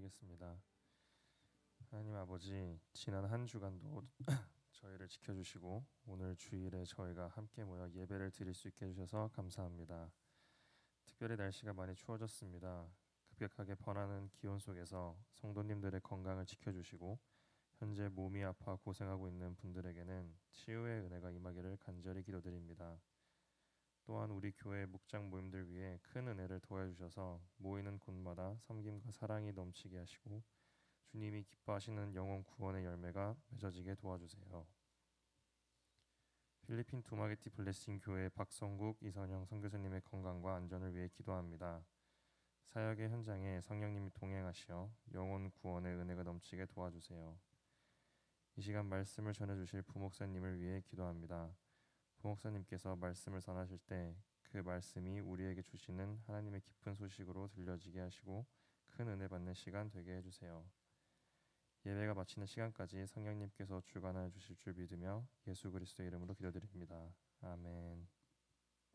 기도하겠습니다. 하나님 아버지, 지난 한 주간도 저희를 지켜주시고 오늘 주일에 저희가 함께 모여 예배를 드릴 수 있게 해주셔서 감사합니다. 특별히 날씨가 많이 추워졌습니다. 급격하게 변하는 기온 속에서 성도님들의 건강을 지켜주시고 현재 몸이 아파 고생하고 있는 분들에게는 치유의 은혜가 임하기를 간절히 기도드립니다. 또한 우리 교회 묵장 모임들 위해 큰 은혜를 도와주셔서 모이는 곳마다 섬김과 사랑이 넘치게 하시고 주님이 기뻐하시는 영혼 구원의 열매가 맺어지게 도와주세요. 필리핀 두마게티 블레싱 교회 박성국 이선영 선교사님의 건강과 안전을 위해 기도합니다. 사역의 현장에 성령님이 동행하시어 영혼 구원의 은혜가 넘치게 도와주세요. 이 시간 말씀을 전해주실 부목사님을 위해 기도합니다. 부목사님께서 말씀을 전하실 때 그 말씀이 우리에게 주시는 하나님의 깊은 소식으로 들려지게 하시고 큰 은혜 받는 시간 되게 해주세요. 예배가 마치는 시간까지 성령님께서 주관하여 주실 줄 믿으며 예수 그리스도의 이름으로 기도드립니다. 아멘.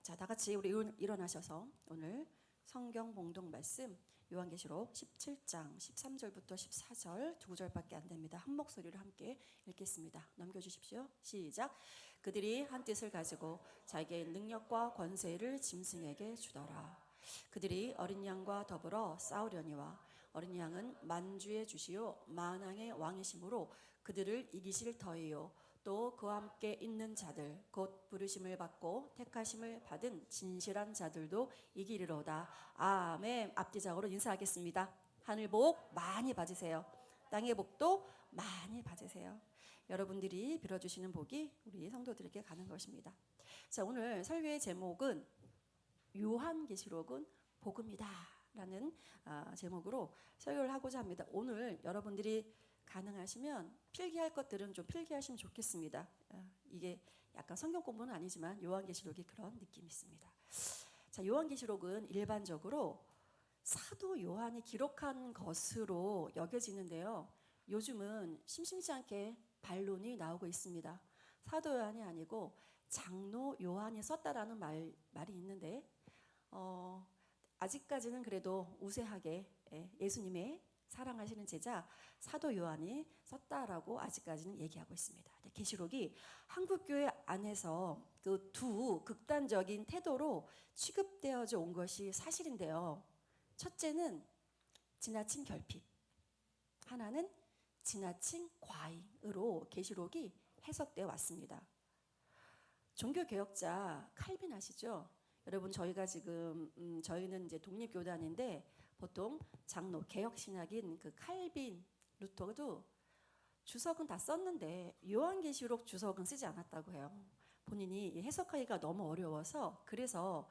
자, 다 같이 우리 일어나셔서 오늘 성경 봉독 말씀 요한계시록 17장 13절부터 14절 두 구절밖에 안 됩니다. 한 목소리로 함께 읽겠습니다. 넘겨주십시오. 시작. 그들이 한 뜻을 가지고 자기의 능력과 권세를 짐승에게 주더라. 그들이 어린 양과 더불어 싸우려니와 어린 양은 만주의 주시요 만왕의 왕이심으로 그들을 이기실 터이요 또 그와 함께 있는 자들 곧 부르심을 받고 택하심을 받은 진실한 자들도 이기리로다. 아멘. 앞뒤작으로 인사하겠습니다. 하늘 복 많이 받으세요. 땅의 복도 많이 받으세요. 여러분들이 빌어주시는 복이 우리 성도들에게 가는 것입니다. 자, 오늘 설교의 제목은 요한계시록은 복음이다 라는 제목으로 설교를 하고자 합니다. 오늘 여러분들이 가능하시면 필기할 것들은 좀 필기하시면 좋겠습니다. 이게 약간 성경 공부는 아니지만 요한계시록이 그런 느낌이 있습니다. 자, 요한계시록은 일반적으로 사도 요한이 기록한 것으로 여겨지는데요. 요즘은 심심치 않게 반론이 나오고 있습니다. 사도 요한이 아니고 장로 요한이 썼다라는 말이 있는데 아직까지는 그래도 우세하게 예수님의 사랑하시는 제자 사도 요한이 썼다라고 아직까지는 얘기하고 있습니다. 계시록이 한국교회 안에서 그 두 극단적인 태도로 취급되어져 온 것이 사실인데요. 첫째는 지나친 결핍, 하나는 지나친 과잉으로 계시록이 해석되어 왔습니다. 종교개혁자 칼빈 아시죠? 여러분 저희가 지금 저희는 이제 독립교단인데 보통 장로 개혁신학인 그 칼빈 루터도 주석은 다 썼는데 요한계시록 주석은 쓰지 않았다고 해요. 본인이 해석하기가 너무 어려워서 그래서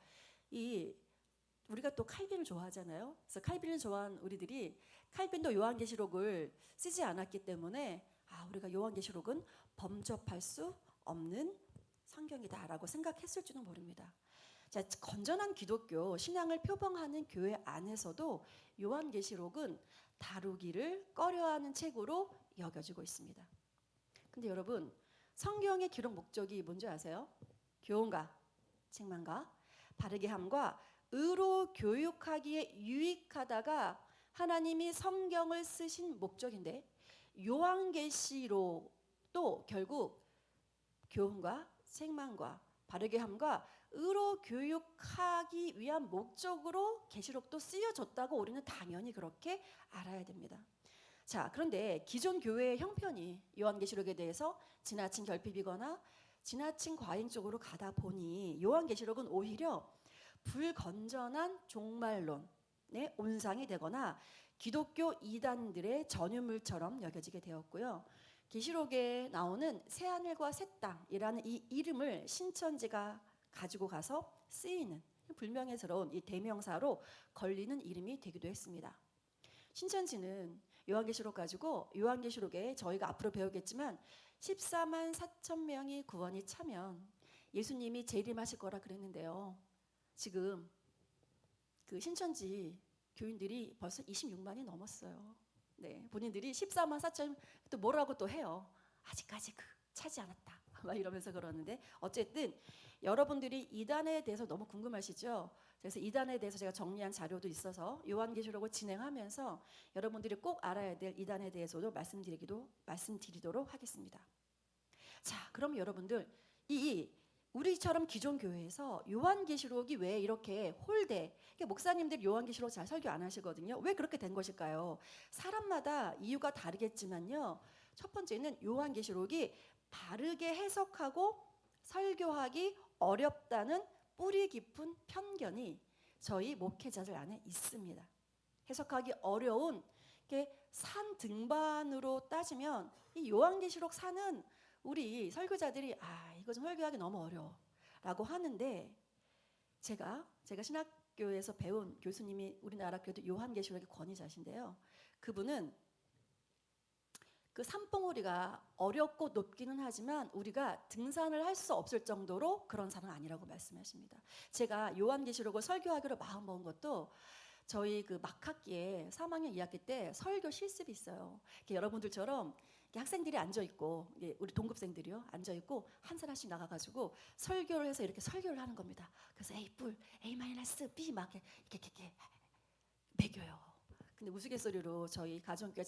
우리가 또 칼빈을 좋아하잖아요. 그래서 칼빈을 좋아한 우리들이 칼빈도 요한계시록을 쓰지 않았기 때문에 우리가 요한계시록은 범접할 수 없는 성경이다라고 생각했을지도 모릅니다. 자, 건전한 기독교 신앙을 표방하는 교회 안에서도 요한계시록은 다루기를 꺼려하는 책으로 여겨지고 있습니다. 근데 여러분 성경의 기록 목적이 뭔지 아세요? 교훈과 책망과 바르게 함과 의로 교육하기에 유익하다가 하나님이 성경을 쓰신 목적인데 요한계시록도 결국 교훈과 책망과 바르게 함과 의로 교육하기 위한 목적으로 계시록도 쓰여졌다고 우리는 당연히 그렇게 알아야 됩니다. 자, 그런데 기존 교회의 형편이 요한계시록에 대해서 지나친 결핍이거나 지나친 과잉 쪽으로 가다 보니 요한계시록은 오히려 불건전한 종말론의 온상이 되거나 기독교 이단들의 전유물처럼 여겨지게 되었고요. 계시록에 나오는 새하늘과 새 땅이라는 이 이름을 신천지가 가지고 가서 쓰이는 불명예스러운 이 대명사로 걸리는 이름이 되기도 했습니다. 신천지는 요한계시록 가지고 요한계시록에 저희가 앞으로 배우겠지만 14만 4천 명이 구원이 차면 예수님이 재림하실 거라 그랬는데요. 지금 그 신천지 교인들이 벌써 26만이 넘었어요. 네, 본인들이 14만 4천 또 뭐라고 또 해요. 아직까지 차지 않았다. 막 이러면서 그러는데 어쨌든 여러분들이 이단에 대해서 너무 궁금하시죠? 그래서 이단에 대해서 제가 정리한 자료도 있어서 요한계시록을 진행하면서 여러분들이 꼭 알아야 될 이단에 대해서도 말씀드리도록 하겠습니다. 자, 그럼 여러분들 이 우리처럼 기존 교회에서 요한계시록이 왜 이렇게 홀대? 목사님들이 요한계시록 잘 설교 안 하시거든요. 왜 그렇게 된 것일까요? 사람마다 이유가 다르겠지만요. 첫 번째는 요한계시록이 바르게 해석하고 설교하기 어렵다는 뿌리 깊은 편견이 저희 목회자들 안에 있습니다. 해석하기 어려운 산 등반으로 따지면 이 요한계시록 산은 우리 설교자들이 이거 좀 설교하기 너무 어려워라고 하는데 제가 신학교에서 배운 교수님이 우리나라 그래도 요한계시록의 권위자신데요. 그분은 그 산봉우리가 어렵고 높기는 하지만 우리가 등산을 할 수 없을 정도로 그런 산은 아니라고 말씀하십니다. 제가 요한계시록을 설교하기로 마음먹은 것도 저희 그 막학기에 3학년 2학기 때 설교 실습이 있어요. 여러분들처럼 학생들이 앉아있고 우리 동급생들이요 앉아있고 한 사람씩 나가가지고 설교를 해서 이렇게 설교를 하는 겁니다. 그래서 A 뿔, A 마이너스, B 막 이렇게 매겨요. 근데 우스갯소리로 저희 가정교회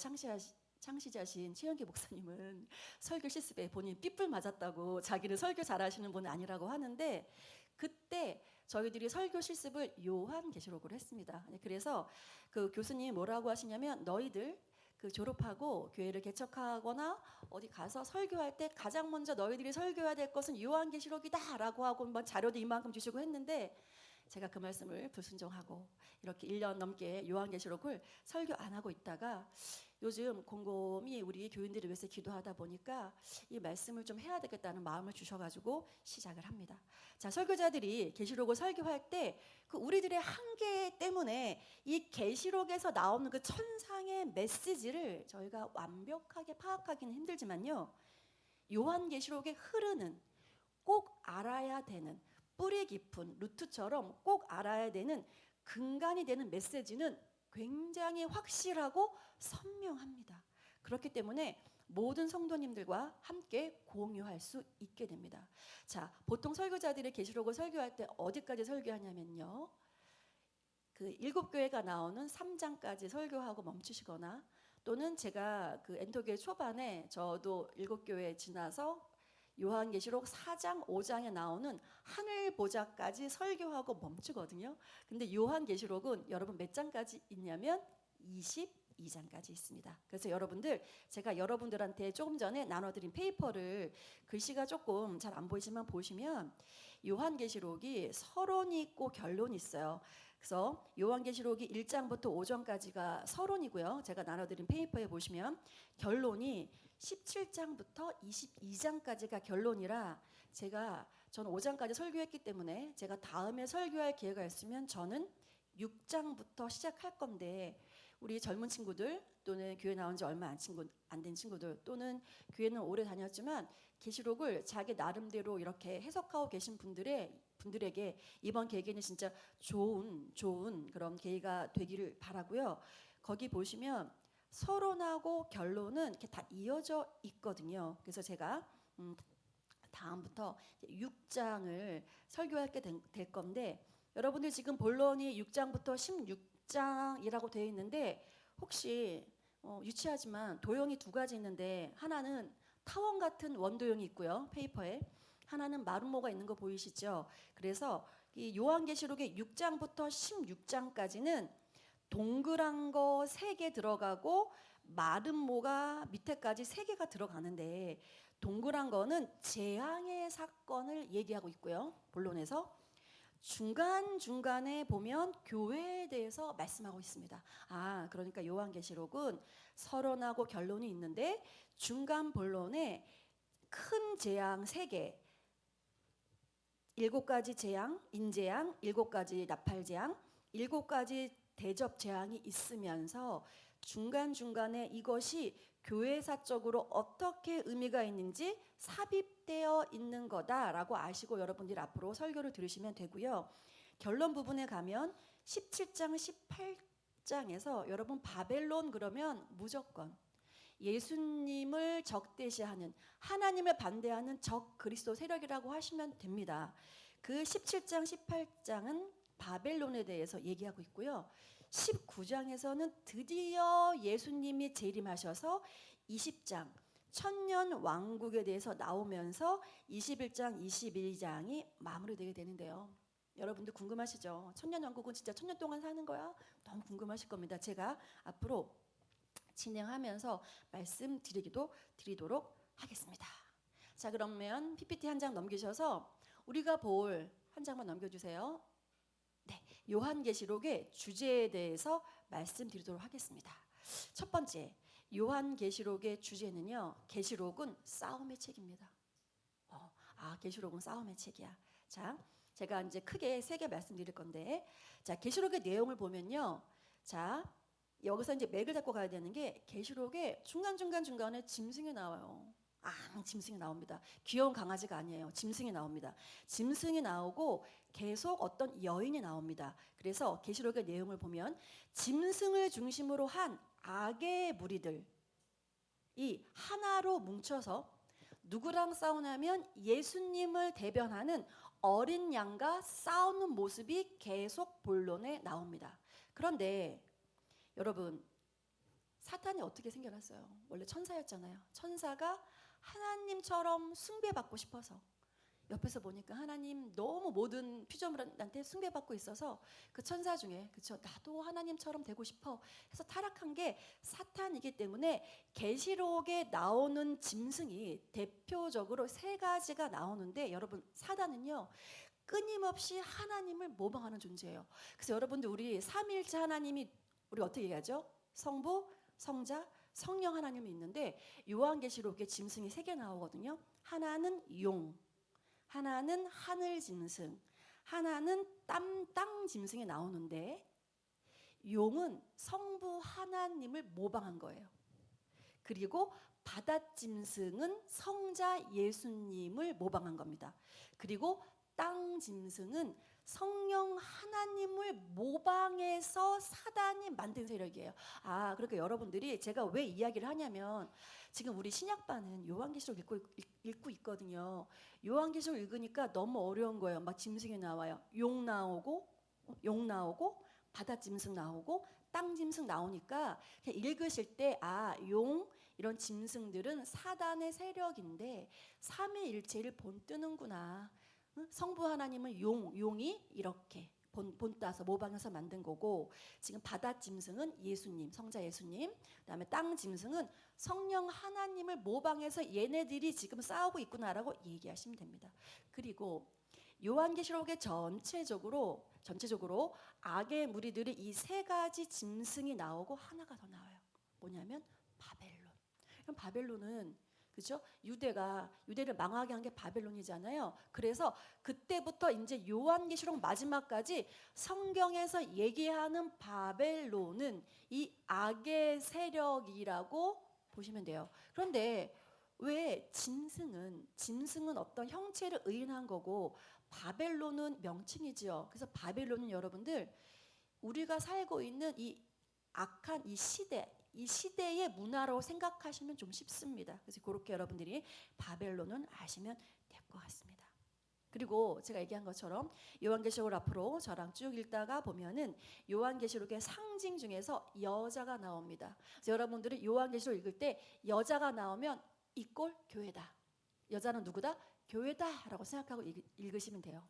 창시자신 최영기 목사님은 설교 실습에 본인 삐뿔 맞았다고 자기는 설교 잘하시는 분은 아니라고 하는데 그때 저희들이 설교 실습을 요한계시록으로 했습니다. 그래서 그 교수님이 뭐라고 하시냐면 너희들 그 졸업하고 교회를 개척하거나 어디 가서 설교할 때 가장 먼저 너희들이 설교해야 될 것은 요한계시록이다라고 하고 한번 자료도 이만큼 주시고 했는데 제가 그 말씀을 불순종하고 이렇게 1년 넘게 요한계시록을 설교 안 하고 있다가 요즘 곰곰이 우리 교인들을 위해서 기도하다 보니까 이 말씀을 좀 해야 되겠다는 마음을 주셔가지고 시작을 합니다. 자, 설교자들이 계시록을 설교할 때 그 우리들의 한계 때문에 이 계시록에서 나오는 그 천상의 메시지를 저희가 완벽하게 파악하기는 힘들지만요. 요한계시록에 흐르는 꼭 알아야 되는 뿌리 깊은 루트처럼 꼭 알아야 되는 근간이 되는 메시지는 굉장히 확실하고 선명합니다. 그렇기 때문에 모든 성도님들과 함께 공유할 수 있게 됩니다. 자, 보통 설교자들이 계시록을 설교할 때 어디까지 설교하냐면요. 그 7교회가 나오는 3장까지 설교하고 멈추시거나 또는 제가 그 엔터교회 초반에 저도 7교회 지나서 요한계시록 4장, 5장에 나오는 하늘 보좌까지 설교하고 멈추거든요. 근데 요한계시록은 여러분 몇 장까지 있냐면 22장까지 있습니다. 그래서 제가 여러분들한테 조금 전에 나눠드린 페이퍼를 글씨가 조금 잘 안 보이지만 보시면 요한계시록이 서론이 있고 결론이 있어요. 그래서 요한계시록이 1장부터 5장까지가 서론이고요. 제가 나눠드린 페이퍼에 보시면 결론이 17장부터 22장까지가 결론이라 저는 5장까지 설교했기 때문에 제가 다음에 설교할 기회가 있으면 저는 6장부터 시작할 건데 우리 젊은 친구들 또는 교회 나온 지 얼마 안 된 친구들 또는 교회는 오래 다녔지만 계시록을 자기 나름대로 이렇게 해석하고 계신 분들에게 이번 계기는 진짜 좋은 그런 계기가 되기를 바라고요. 거기 보시면 서론하고 결론은 이렇게 다 이어져 있거든요. 그래서 제가 다음부터 6장을 설교하게 될 건데 여러분들 지금 본론이 6장부터 16장이라고 되어 있는데 혹시 유치하지만 도형이 두 가지 있는데 하나는 타원 같은 원도형이 있고요. 페이퍼에 하나는 마름모가 있는 거 보이시죠? 그래서 이 요한계시록의 6장부터 16장까지는 동그란 거 3개 들어가고 마름모가 밑에까지 3개가 들어가는데 동그란 거는 재앙의 사건을 얘기하고 있고요. 본론에서 중간중간에 보면 교회에 대해서 말씀하고 있습니다. 그러니까 요한계시록은 서론하고 결론이 있는데 중간 본론에 큰 재앙 3개 7가지 재앙, 인재앙, 7가지 나팔재앙, 7가지 대접 재앙이 있으면서 중간중간에 이것이 교회사적으로 어떻게 의미가 있는지 삽입되어 있는 거다라고 아시고 여러분들이 앞으로 설교를 들으시면 되고요. 결론 부분에 가면 17장, 18장에서 여러분 바벨론 그러면 무조건 예수님을 적대시하는 하나님을 반대하는 적 그리스도 세력이라고 하시면 됩니다. 그 17장 18장은 바벨론에 대해서 얘기하고 있고요. 19장에서는 드디어 예수님이 재림하셔서 20장 천년 왕국에 대해서 나오면서 21장 22장이 마무리되게 되는데요. 여러분들 궁금하시죠? 천년 왕국은 진짜 천년 동안 사는 거야? 너무 궁금하실 겁니다. 제가 앞으로 진행하면서 드리도록 하겠습니다. 자, 그러면 PPT 한 장 넘기셔서 우리가 볼 한 장만 넘겨주세요. 네, 요한계시록의 주제에 대해서 말씀드리도록 하겠습니다. 첫 번째, 요한계시록의 주제는요. 계시록은 싸움의 책입니다. 계시록은 싸움의 책이야. 자, 제가 이제 크게 세 개 말씀드릴 건데, 자, 계시록의 내용을 보면요. 자, 여기서 이제 맥을 잡고 가야 되는 게 계시록에 중간에 짐승이 나와요. 짐승이 나옵니다. 귀여운 강아지가 아니에요. 짐승이 나옵니다. 짐승이 나오고 계속 어떤 여인이 나옵니다. 그래서 계시록의 내용을 보면 짐승을 중심으로 한 악의 무리들이 하나로 뭉쳐서 누구랑 싸우냐면 예수님을 대변하는 어린 양과 싸우는 모습이 계속 본론에 나옵니다. 그런데 여러분, 사탄이 어떻게 생겨났어요? 원래 천사였잖아요. 천사가 하나님처럼 숭배받고 싶어서 옆에서 보니까 하나님 너무 모든 피조물한테 숭배받고 있어서 그 천사 중에 그쵸, 나도 하나님처럼 되고 싶어 해서 타락한 게 사탄이기 때문에 계시록에 나오는 짐승이 대표적으로 세 가지가 나오는데, 여러분, 사단은요 끊임없이 하나님을 모방하는 존재예요. 그래서 여러분들, 우리 삼위일체 하나님이 우리 어떻게 얘기하죠? 성부, 성자, 성령 하나님이 있는데 요한계시록에 짐승이 세 개 나오거든요. 하나는 용, 하나는 하늘 짐승, 하나는 땅 짐승이 나오는데, 용은 성부 하나님을 모방한 거예요. 그리고 바다 짐승은 성자 예수님을 모방한 겁니다. 그리고 땅 짐승은 성령 하나님을 모방해서 사단이 만든 세력이에요. 그러니까 여러분들이 제가 왜 이야기를 하냐면, 지금 우리 신약반은 요한계시록 읽고 있거든요. 요한계시록 읽으니까 너무 어려운 거예요. 막 짐승이 나와요. 용 나오고 바다 짐승 나오고 땅 짐승 나오니까 그냥 읽으실 때 용 이런 짐승들은 사단의 세력인데 삼위일체를 본뜨는구나. 성부 하나님을 용이 이렇게 본따서 모방해서 만든 거고, 지금 바다 짐승은 예수님, 성자 예수님, 그다음에 땅 짐승은 성령 하나님을 모방해서 얘네들이 지금 싸우고 있구나라고 얘기하시면 됩니다. 그리고 요한계시록의 전체적으로 악의 무리들이 이 세 가지 짐승이 나오고 하나가 더 나와요. 뭐냐면 바벨론. 그럼 바벨론은 그렇죠? 유대를 망하게 한 게 바벨론이잖아요. 그래서 그때부터 이제 요한계시록 마지막까지 성경에서 얘기하는 바벨론은 이 악의 세력이라고 보시면 돼요. 그런데 왜 짐승은 어떤 형체를 의인한 거고 바벨론은 명칭이지요. 그래서 바벨론은 여러분들, 우리가 살고 있는 이 악한 이 시대의 문화로 생각하시면 좀 쉽습니다. 그래서 그렇게 여러분들이 바벨론은 아시면 될 것 같습니다. 그리고 제가 얘기한 것처럼 요한계시록을 앞으로 저랑 쭉 읽다가 보면은 요한계시록의 상징 중에서 여자가 나옵니다. 그래서 여러분들이 요한계시록 읽을 때 여자가 나오면 이꼴 교회다. 여자는 누구다? 교회다라고 생각하고 읽으시면 돼요.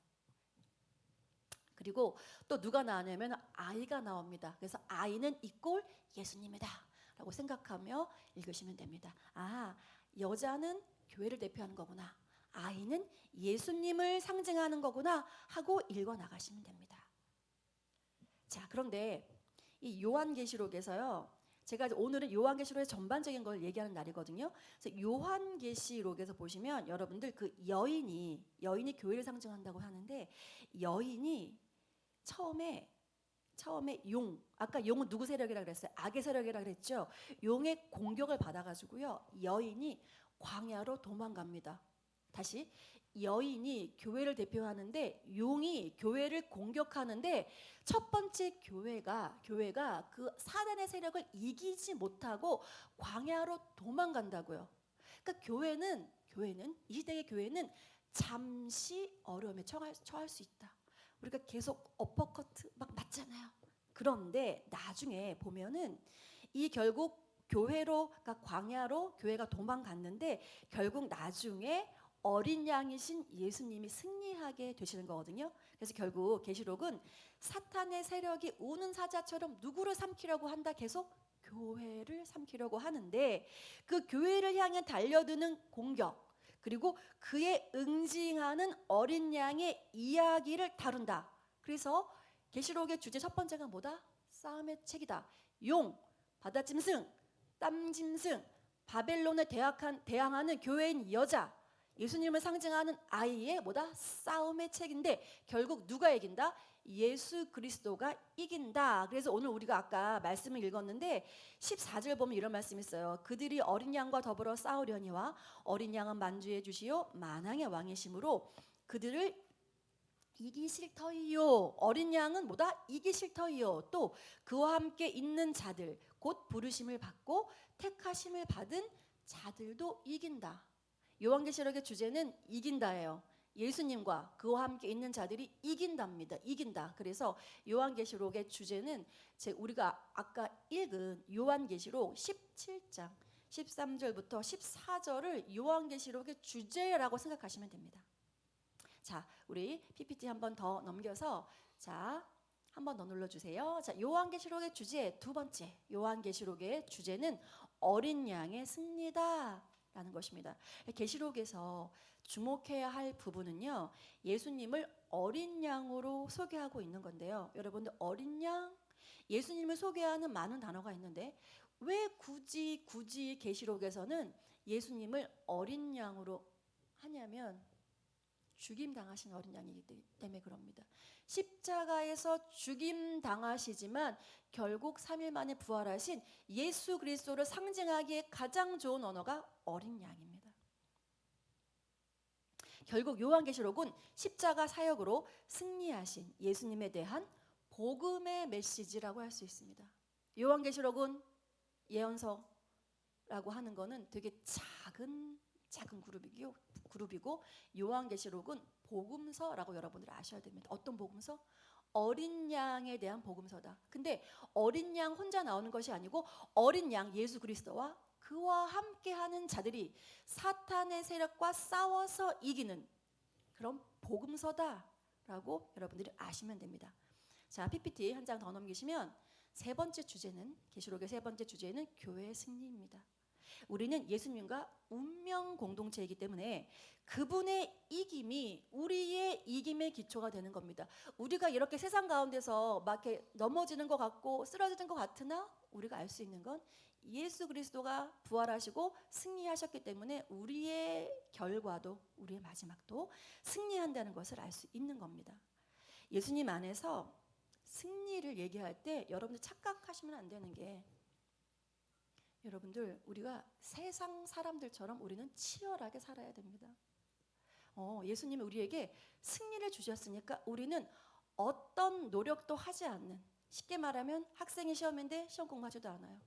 그리고 또 누가 나오냐면 아이가 나옵니다. 그래서 아이는 이꼴 예수님이다 라고 생각하며 읽으시면 됩니다. 여자는 교회를 대표하는 거구나, 아이는 예수님을 상징하는 거구나 하고 읽어 나가시면 됩니다. 자, 그런데 이 요한계시록에서요, 제가 오늘은 요한계시록의 전반적인 걸 얘기하는 날이거든요. 그래서 요한계시록에서 보시면 여러분들 그 여인이 교회를 상징한다고 하는데, 여인이 처음에 아까 용은 누구 세력이라 그랬어요? 악의 세력이라 그랬죠. 용의 공격을 받아가지고요, 여인이 광야로 도망갑니다. 다시 여인이 교회를 대표하는데 용이 교회를 공격하는데 첫 번째 교회가 그 사단의 세력을 이기지 못하고 광야로 도망간다고요. 그러니까 교회는 이 시대의 교회는 잠시 어려움에 처할 수 있다. 우리가 계속 어퍼커트 막 맞잖아요. 그런데 나중에 보면은 이 결국 교회로, 그러니까 광야로 교회가 도망갔는데 결국 나중에 어린 양이신 예수님이 승리하게 되시는 거거든요. 그래서 결국 계시록은 사탄의 세력이 우는 사자처럼 누구를 삼키려고 한다? 계속 교회를 삼키려고 하는데 그 교회를 향해 달려드는 공격 그리고 그에 응징하는 어린 양의 이야기를 다룬다. 그래서 계시록의 주제 첫 번째가 뭐다? 싸움의 책이다. 용, 바다짐승, 땀짐승, 바벨론에 대항하는 교회인 여자, 예수님을 상징하는 아이의 뭐다? 싸움의 책인데 결국 누가 이긴다? 예수 그리스도가 이긴다. 그래서 오늘 우리가 아까 말씀을 읽었는데 14절 보면 이런 말씀이 있어요. 그들이 어린 양과 더불어 싸우려니와 어린 양은 만주의 주시요 만왕의 왕이심으로 그들을 이기실 터이요. 어린 양은 뭐다? 이기실 터이요. 또 그와 함께 있는 자들 곧 부르심을 받고 택하심을 받은 자들도 이긴다. 요한계시록의 주제는 이긴다예요. 예수님과 그와 함께 있는 자들이 이긴답니다. 이긴다. 그래서 요한계시록의 주제는 우리가 아까 읽은 요한계시록 17장 13절부터 14절을 요한계시록의 주제라고 생각하시면 됩니다. 자, 우리 PPT 한 번 더 넘겨서 자, 한 번 더 눌러주세요. 자, 요한계시록의 주제 두 번째. 요한계시록의 주제는 어린 양의 승리다. 라는 것입니다. 계시록에서 주목해야 할 부분은요. 예수님을 어린 양으로 소개하고 있는 건데요. 여러분들 어린 양, 예수님을 소개하는 많은 단어가 있는데 왜 굳이 계시록에서는 예수님을 어린 양으로 하냐면 죽임 당하신 어린 양이기 때문에 그럽니다. 십자가에서 죽임 당하시지만 결국 3일 만에 부활하신 예수 그리스도를 상징하기에 가장 좋은 언어가 어린 양입니다. 결국 요한계시록은 십자가 사역으로 승리하신 예수님에 대한 복음의 메시지라고 할 수 있습니다. 요한계시록은 예언서라고 하는 거는 되게 작은 그룹이고 요한계시록은 복음서라고 여러분들이 아셔야 됩니다. 어떤 복음서? 어린 양에 대한 복음서다. 근데 어린 양 혼자 나오는 것이 아니고 어린 양 예수 그리스도와 그와 함께하는 자들이 사탄의 세력과 싸워서 이기는 그런 복음서다라고 여러분들이 아시면 됩니다. 자, PPT 한 장 더 넘기시면 계시록의 세 번째 주제는 교회의 승리입니다. 우리는 예수님과 운명 공동체이기 때문에 그분의 이김이 우리의 이김의 기초가 되는 겁니다. 우리가 이렇게 세상 가운데서 막 이렇게 넘어지는 것 같고 쓰러지는 것 같으나 우리가 알 수 있는 건 예수 그리스도가 부활하시고 승리하셨기 때문에 우리의 결과도 우리의 마지막도 승리한다는 것을 알 수 있는 겁니다. 예수님 안에서 승리를 얘기할 때 여러분들 착각하시면 안 되는 게 여러분들 우리가 세상 사람들처럼 우리는 치열하게 살아야 됩니다. 예수님이 우리에게 승리를 주셨으니까 우리는 어떤 노력도 하지 않는 쉽게 말하면 학생이 시험인데 시험 공부하지도 않아요.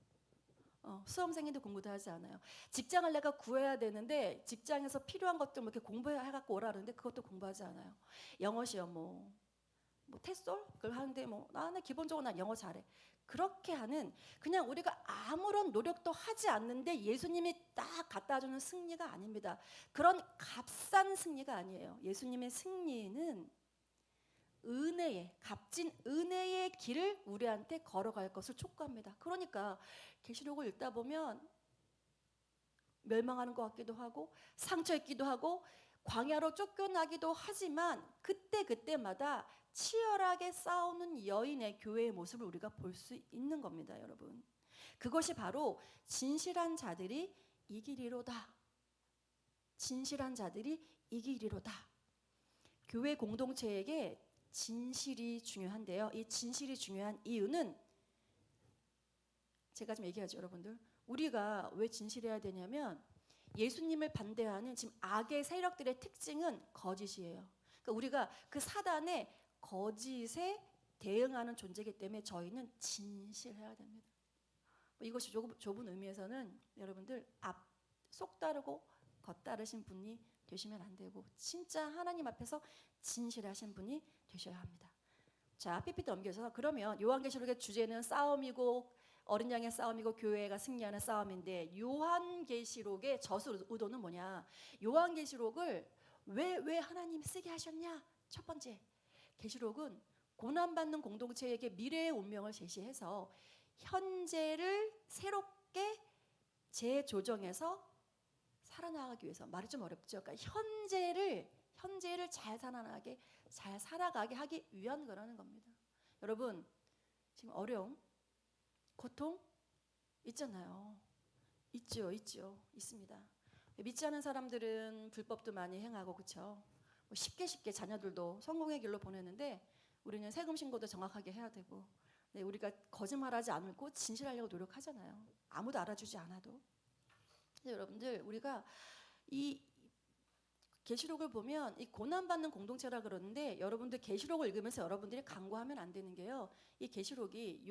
수험생인데 공부도 하지 않아요. 직장을 내가 구해야 되는데 직장에서 필요한 것들 뭐 이렇게 공부해갖고 오라 그러는데 그것도 공부하지 않아요. 영어 시험 뭐 테솔 그걸 하는데 나는 기본적으로 난 영어 잘해. 그렇게 하는 그냥 우리가 아무런 노력도 하지 않는데 예수님이 딱 갖다 주는 승리가 아닙니다. 그런 값싼 승리가 아니에요. 예수님의 승리는 값진 은혜의 길을 우리한테 걸어갈 것을 촉구합니다. 그러니까 계시록을 읽다 보면 멸망하는 것 같기도 하고 상처 있기도 하고 광야로 쫓겨나기도 하지만 그때마다 치열하게 싸우는 여인의 교회의 모습을 우리가 볼 수 있는 겁니다, 여러분. 그것이 바로 진실한 자들이 이기리로다. 진실한 자들이 이기리로다. 교회 공동체에게 진실이 중요한데요. 이 진실이 중요한 이유는 제가 좀 얘기하죠, 여러분들. 우리가 왜 진실해야 되냐면 예수님을 반대하는 지금 악의 세력들의 특징은 거짓이에요. 그러니까 우리가 그 사단의 거짓에 대응하는 존재이기 때문에 저희는 진실해야 됩니다. 이것이 좁은 의미에서는 여러분들 속 따르고 겉 따르신 분이 되시면 안 되고 진짜 하나님 앞에서 진실하신 분이 되셔야 합니다. 자, PPT 넘겨서 그러면 요한계시록의 주제는 싸움이고 어린 양의 싸움이고 교회가 승리하는 싸움인데 요한계시록의 저수 의도는 뭐냐? 요한계시록을 왜 하나님 쓰게 하셨냐? 첫 번째, 계시록은 고난받는 공동체에게 미래의 운명을 제시해서 현재를 새롭게 재조정해서 살아나가기 위해서, 말이 좀 어렵죠. 그러니까 현재를 잘 살아가게 하기 위한 거라는 겁니다. 여러분 지금 어려움, 고통 있잖아요. 있죠. 있습니다. 믿지 않은 사람들은 불법도 많이 행하고 그렇죠. 쉽게 자녀들도 성공의 길로 보내는데 우리는 세금 신고도 정확하게 해야 되고 우리가 거짓말하지 않고 진실하려고 노력하잖아요. 아무도 알아주지 않아도. 여러분들 우리가 이 계시록을 보면 이 고난받는 공동체라 그러는데 여러분들 계시록을 읽으면서 여러분들이 간과하면 안 되는 게요. 이 계시록이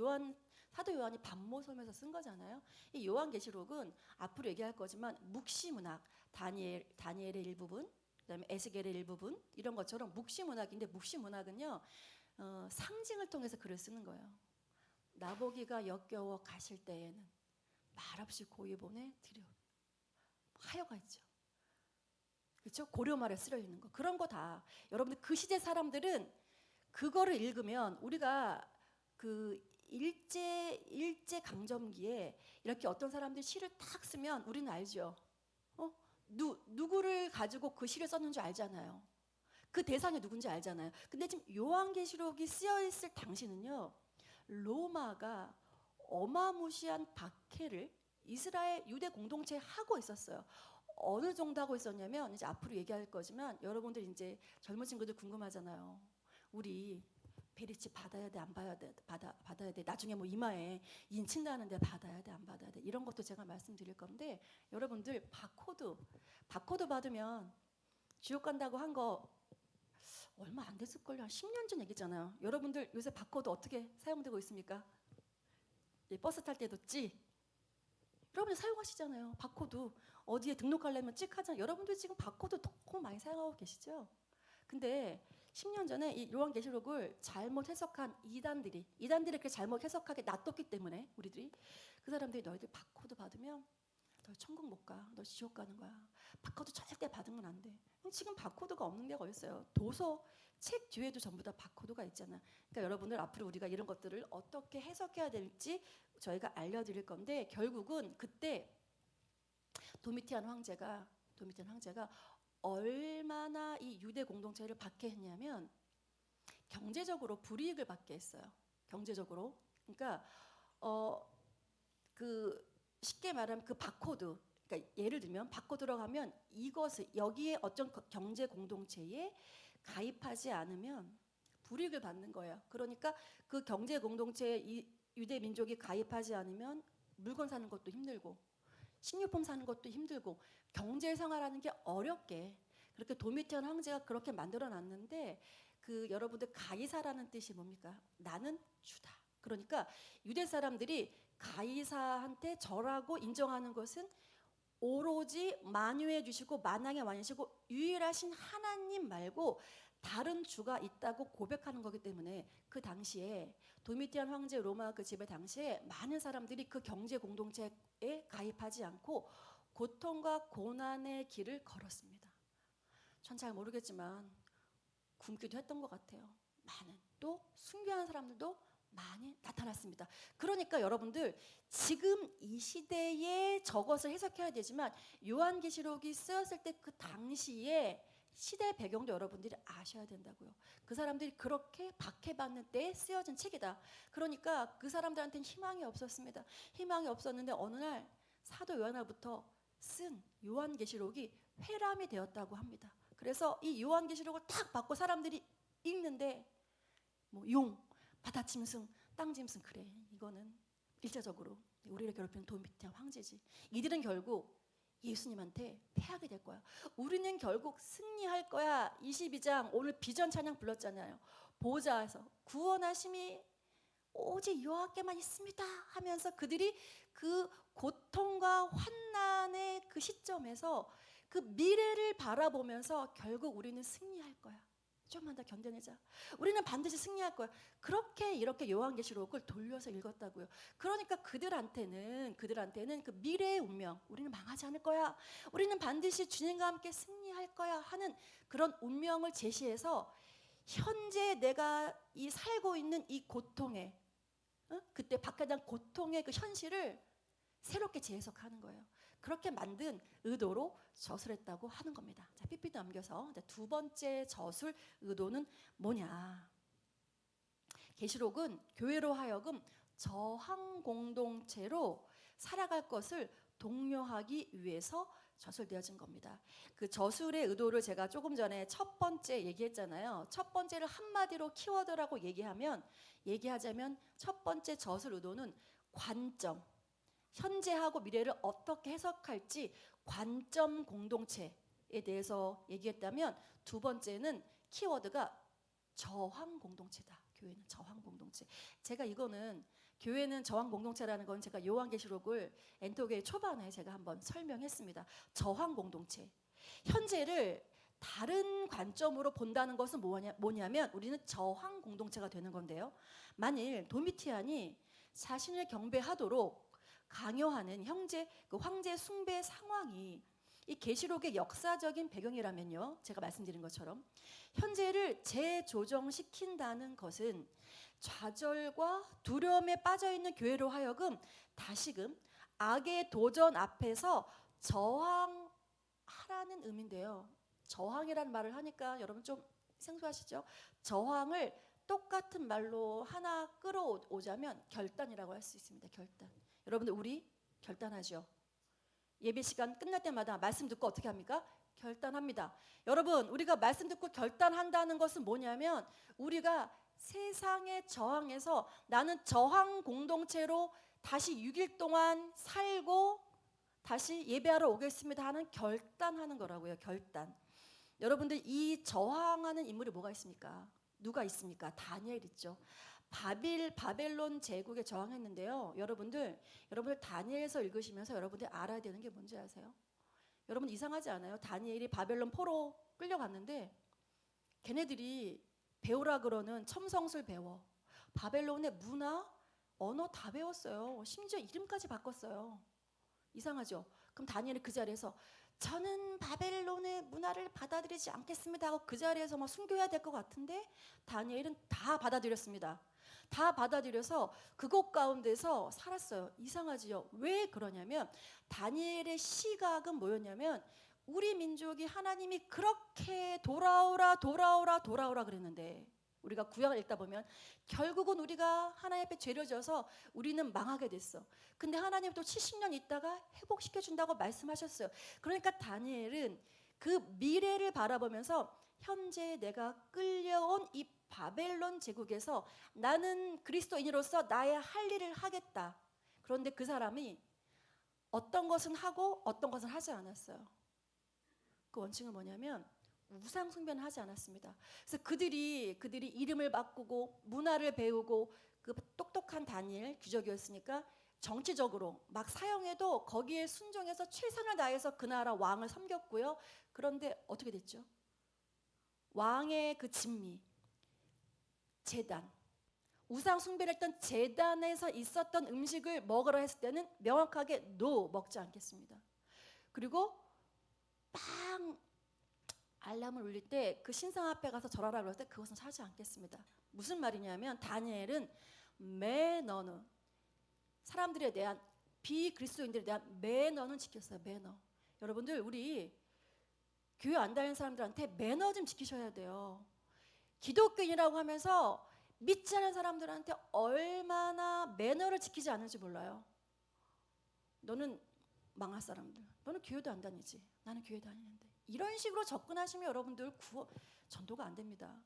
사도 요한이 밤모섬에서 쓴 거잖아요. 이 요한계시록은 앞으로 얘기할 거지만 묵시문학, 다니엘의 일부분, 그다음에 에스겔의 일부분 이런 것처럼 묵시문학인데 묵시문학은요 상징을 통해서 글을 쓰는 거예요. 나보기가 역겨워 가실 때에는 말없이 고이 보내 드려. 하여가 있죠. 그렇죠? 고려말에 쓰여 있는 거. 그런 거 다. 여러분들 그 시대 사람들은 그거를 읽으면 우리가 그 일제 강점기에 이렇게 어떤 사람들이 시를 딱 쓰면 우리는 알죠. 누구를 가지고 그 시를 썼는 줄 알잖아요. 그 대상이 누군지 알잖아요. 근데 지금 요한계시록이 쓰여 있을 당시는요. 로마가 어마무시한 박해를 이스라엘 유대 공동체에 하고 있었어요. 어느 정도 하고 있었냐면 이제 앞으로 얘기할 거지만 여러분들 이제 젊은 친구들 궁금하잖아요. 우리 베리치 받아야 돼, 안 받아야 돼. 나중에 뭐 이마에 인친 다는데 받아야 돼, 안 받아야 돼. 이런 것도 제가 말씀드릴 건데 여러분들 바코드 받으면 지옥 간다고 한 거 얼마 안 됐을걸요. 한 10년 전 얘기잖아요. 여러분들 요새 바코드 어떻게 사용되고 있습니까? 버스 탈 때도 여러분들 사용하시잖아요. 바코드 어디에 등록하려면 하잖아요. 여러분들 지금 바코드 너무 많이 사용하고 계시죠? 근데 10년 전에 이 요한계시록을 잘못 해석한 이단들이 그렇게 잘못 해석하게 놔뒀기 때문에 우리들이 그 사람들이 너희들 바코드 받으면 너 천국 못 가. 너 지옥 가는 거야. 바코드 절대 받으면 안 돼. 지금 바코드가 없는 데가 어딨어요. 도서, 책 뒤에도 전부 다 바코드가 있잖아. 그러니까 여러분들 앞으로 우리가 이런 것들을 어떻게 해석해야 될지 저희가 알려드릴 건데 결국은 그때 도미티안 황제가 얼마나 이 유대 공동체를 박해했냐면 경제적으로 불이익을 받게 했어요. 경제적으로. 그러니까 그 쉽게 말하면 그 바코드, 그러니까 예를 들면 바코드라고 하면 여기에 어떤 경제 공동체에 가입하지 않으면 불이익을 받는 거예요. 그러니까 그 경제 공동체에 이 유대 민족이 가입하지 않으면 물건 사는 것도 힘들고 식료품 사는 것도 힘들고 경제 생활하는 게 어렵게 그렇게 도미티안 황제가 그렇게 만들어 놨는데 그 여러분들 가이사라는 뜻이 뭡니까? 나는 주다. 그러니까 유대 사람들이 가이사한테 절하고 인정하는 것은 오로지 만유해 주시고 만왕의 왕이시고 유일하신 하나님 말고 다른 주가 있다고 고백하는 거기 때문에 그 당시에 도미티안 황제 로마 그 지배 당시에 많은 사람들이 그 경제 공동체에 가입하지 않고 고통과 고난의 길을 걸었습니다. 전 잘 모르겠지만 굶기도 했던 것 같아요. 많은 또 순교한 사람들도 많이 나타났습니다. 그러니까 여러분들 지금 이 시대에 저것을 해석해야 되지만 요한계시록이 쓰였을 때 그 당시에 시대 배경도 여러분들이 아셔야 된다고요. 그 사람들이 그렇게 박해받는 때에 쓰여진 책이다. 그러니까 그 사람들한테는 희망이 없었습니다. 희망이 없었는데 어느 날 사도 요한으로부터 쓴 요한계시록이 회람이 되었다고 합니다. 그래서 이 요한계시록을 딱 받고 사람들이 읽는데 뭐 바다짐승, 땅짐승 그래. 이거는 일차적으로 우리를 괴롭히는 도미티안 황제지. 이들은 결국 예수님한테 패하게 될 거야. 우리는 결국 승리할 거야. 22장 오늘 비전 찬양 불렀잖아요. 보좌에서 구원하심이 오직 여호와께만 있습니다 하면서 그들이 그 고통과 환난의 그 시점에서 그 미래를 바라보면서 결국 우리는 승리할 거야. 좀만 더 견뎌내자. 우리는 반드시 승리할 거야. 그렇게 이렇게 요한계시록을 돌려서 읽었다고요. 그러니까 그들한테는 그 미래의 운명, 우리는 망하지 않을 거야. 우리는 반드시 주님과 함께 승리할 거야 하는 그런 운명을 제시해서 현재 내가 이 살고 있는 이 고통에 그때 받게 된 고통의 그 현실을 새롭게 재해석하는 거예요. 그렇게 만든 의도로 저술했다고 하는 겁니다. 자, PPT 남겨서 두 번째 저술 의도는 뭐냐? 계시록은 교회로 하여금 저항 공동체로 살아갈 것을 독려하기 위해서 저술되어진 겁니다. 그 저술의 의도를 제가 조금 전에 첫 번째 얘기했잖아요. 첫 번째를 한마디로 키워드라고 얘기하자면 첫 번째 저술 의도는 관점, 현재하고 미래를 어떻게 해석할지 관점 공동체에 대해서 얘기했다면 두 번째는 키워드가 저항 공동체다. 교회는 저항 공동체. 제가 이거는 교회는 저항 공동체라는 건 제가 요한계시록을 엔토교회 초반에 제가 한번 설명했습니다. 저항 공동체. 현재를 다른 관점으로 본다는 것은 뭐냐면 우리는 저항 공동체가 되는 건데요. 만일 도미티안이 자신을 경배하도록 강요하는 황제 숭배 상황이 이 계시록의 역사적인 배경이라면요, 제가 말씀드린 것처럼 현재를 재조정시킨다는 것은 좌절과 두려움에 빠져 있는 교회로 하여금 다시금 악의 도전 앞에서 저항하라는 의미인데요. 저항이라는 말을 하니까 여러분 좀 생소하시죠? 저항을 똑같은 말로 하나 끌어오자면 결단이라고 할 수 있습니다. 결단. 여러분들 우리 결단하죠. 예배 시간 끝날 때마다 말씀 듣고 어떻게 합니까? 결단합니다. 여러분 우리가 말씀 듣고 결단한다는 것은 뭐냐면 우리가 세상의 저항에서 나는 저항 공동체로 다시 6일 동안 살고 다시 예배하러 오겠습니다 하는 결단하는 거라고요. 결단. 여러분들 이 저항하는 인물이 뭐가 있습니까? 누가 있습니까? 다니엘 있죠. 바벨론 제국에 저항했는데요. 여러분들 다니엘서 읽으시면서 여러분들 알아야 되는 게 뭔지 아세요? 여러분 이상하지 않아요? 다니엘이 바벨론 포로 끌려갔는데 걔네들이 배우라 그러는 첨성술 배워. 바벨론의 문화, 언어 다 배웠어요. 심지어 이름까지 바꿨어요. 이상하죠? 그럼 다니엘이 그 자리에서 저는 바벨론의 문화를 받아들이지 않겠습니다 하고 그 자리에서 막 순교해야 될 것 같은데 다니엘은 다 받아들였습니다. 다 받아들여서 그곳 가운데서 살았어요. 이상하지요? 왜 그러냐면 다니엘의 시각은 뭐였냐면 우리 민족이 하나님이 그렇게 돌아오라 그랬는데 우리가 구약을 읽다 보면 결국은 우리가 하나님 앞에 죄를 져서 우리는 망하게 됐어. 근데 하나님 또 70년 있다가 회복시켜 준다고 말씀하셨어요. 그러니까 다니엘은 그 미래를 바라보면서 현재 내가 끌려온 이 바벨론 제국에서 나는 그리스도인으로서 나의 할 일을 하겠다. 그런데 그 사람이 어떤 것은 하고 어떤 것은 하지 않았어요. 그 원칙은 뭐냐면 우상 숭배는 하지 않았습니다. 그래서 그들이 이름을 바꾸고 문화를 배우고 그 똑똑한 다니엘 귀족이었으니까 정치적으로 막 사형해도 거기에 순종해서 최선을 다해서 그 나라 왕을 섬겼고요. 그런데 어떻게 됐죠? 왕의 그 진미, 제단, 우상 숭배를 했던 제단에서 있었던 음식을 먹으라 했을 때는 명확하게 NO, 먹지 않겠습니다. 그리고 빵 알람을 울릴 때 그 신상 앞에 가서 절하라 그럴 때 그것은 하지 않겠습니다. 무슨 말이냐면 다니엘은 매너는 사람들에 대한 비그리스도인들에 대한 매너는 지켰어요. 매너. 여러분들 우리 교회 안 다니는 사람들한테 매너 좀 지키셔야 돼요. 기독교인이라고 하면서 믿지 않는 사람들한테 얼마나 매너를 지키지 않는지 몰라요. 너는 망할 사람들. 너는 교회도 안 다니지. 나는 교회 다니는데. 이런 식으로 접근하시면 여러분들 전도가 안 됩니다.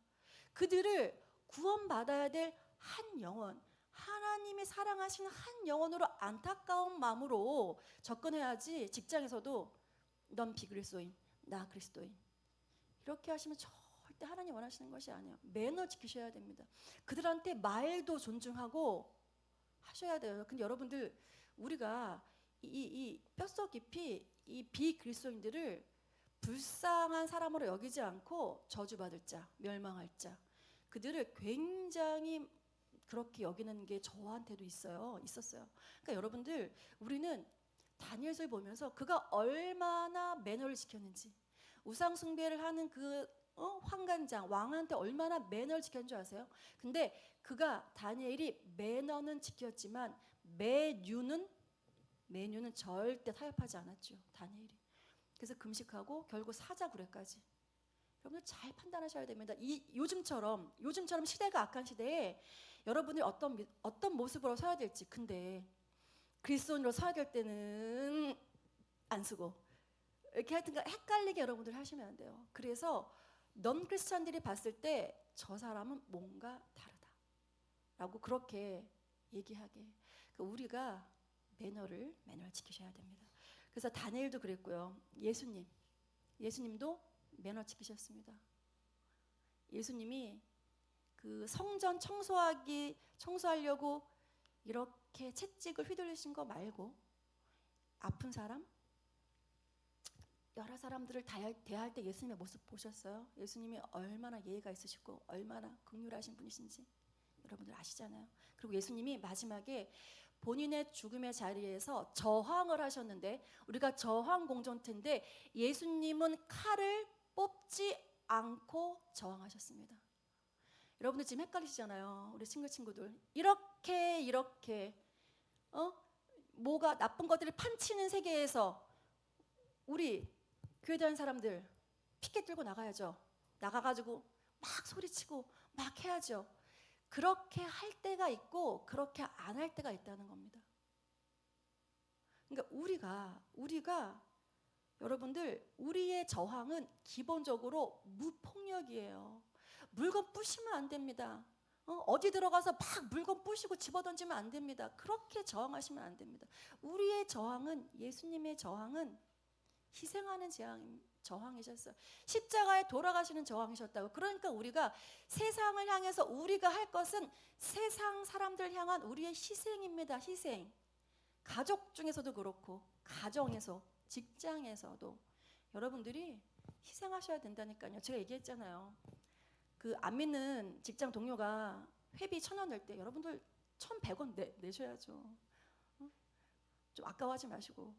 그들을 구원받아야 될 한 영혼, 하나님이 사랑하시는 한 영혼으로 안타까운 마음으로 접근해야지 직장에서도 넌 비그리스도인, 나 그리스도인. 이렇게 하시면 절대 하나님 원하시는 것이 아니에요. 매너 지키셔야 됩니다. 그들한테 말도 존중하고 하셔야 돼요. 근데 여러분들 우리가 이 뼛속 깊이 이 비그리스도인들을 불쌍한 사람으로 여기지 않고 저주받을 자, 멸망할 자, 그들을 굉장히 그렇게 여기는 게 저한테도 있었어요. 그러니까 여러분들 우리는 다니엘서에 보면서 그가 얼마나 매너를 지켰는지, 우상 숭배를 하는 그 환관장 왕한테 얼마나 매너를 지켰는 줄 아세요? 근데 그가 다니엘이 매너는 지켰지만 메뉴는 절대 타협하지 않았죠. 다니엘이. 그래서 금식하고 결국 사자굴에까지. 여러분들 잘 판단하셔야 됩니다. 요즘처럼 시대가 악한 시대에 여러분이 어떤 모습으로 서야 될지. 근데 그리스도인으로 서야 될 때는 안 쓰고 이렇게 하여튼 헷갈리게 여러분들 하시면 안 돼요. 그래서 넌 크리스찬들이 봤을 때 저 사람은 뭔가 다르다라고 그렇게 얘기하게. 그러니까 우리가 매너를 지키셔야 됩니다. 그래서 다니엘도 그랬고요. 예수님도 매너 지키셨습니다. 예수님이 그 성전 청소하려고 이렇게 채찍을 휘두르신 거 말고 아픈 사람, 여러 사람들을 대할 때 예수님의 모습 보셨어요? 예수님이 얼마나 예의가 있으시고 얼마나 긍휼하신 분이신지 여러분들 아시잖아요. 그리고 예수님이 마지막에 본인의 죽음의 자리에서 저항을 하셨는데, 우리가 저항 공존태인데 예수님은 칼을 뽑지 않고 저항하셨습니다. 여러분들 지금 헷갈리시잖아요. 우리 친구들 이렇게 뭐가 나쁜 것들을 판치는 세계에서 우리 교회 다니는 사람들 피켓 들고 나가야죠. 나가가지고 막 소리치고 막 해야죠. 그렇게 할 때가 있고 그렇게 안 할 때가 있다는 겁니다. 그러니까 우리가 여러분들 우리의 저항은 기본적으로 무폭력이에요. 물건 부시면 안 됩니다. 어디 들어가서 막 물건 부시고 집어던지면 안 됩니다. 그렇게 저항하시면 안 됩니다. 우리의 저항은, 예수님의 저항은 희생하는 저항이셨어요. 십자가에 돌아가시는 저항이셨다고. 그러니까 우리가 세상을 향해서 우리가 할 것은 세상 사람들 향한 우리의 희생입니다. 희생. 가족 중에서도 그렇고 가정에서, 직장에서도 여러분들이 희생하셔야 된다니까요. 제가 얘기했잖아요. 그 안 믿는 직장 동료가 회비 1,000원 낼 때 여러분들 1,100원 내셔야죠. 좀 아까워하지 마시고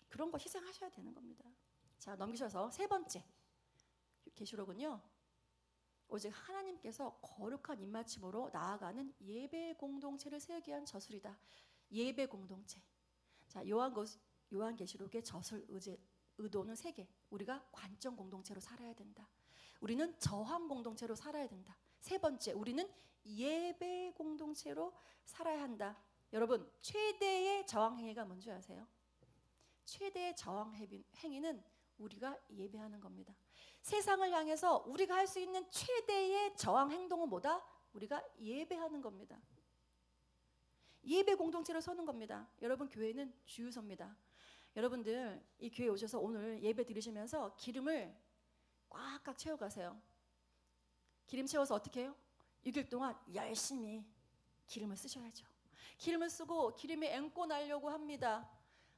그런 거 희생하셔야 되는 겁니다. 자, 넘기셔서 세 번째 계시록은요, 오직 하나님께서 거룩한 입맞춤으로 나아가는 예배 공동체를 세우기 위한 저술이다. 예배 공동체. 자, 요한계시록의 저술 의도는 3개. 우리가 관점 공동체로 살아야 된다. 우리는 저항 공동체로 살아야 된다. 세 번째, 우리는 예배 공동체로 살아야 한다. 여러분, 최대의 저항 행위가 뭔지 아세요? 최대의 저항 행위는 우리가 예배하는 겁니다. 세상을 향해서 우리가 할 수 있는 최대의 저항 행동은 뭐다? 우리가 예배하는 겁니다. 예배 공동체로 서는 겁니다. 여러분, 교회는 주유소입니다. 여러분들 이 교회 오셔서 오늘 예배 드리시면서 기름을 꽉꽉 채워가세요. 기름 채워서 어떻게 해요? 6일 동안 열심히 기름을 쓰셔야죠. 기름을 쓰고 기름이 앵꼬 나려고 합니다.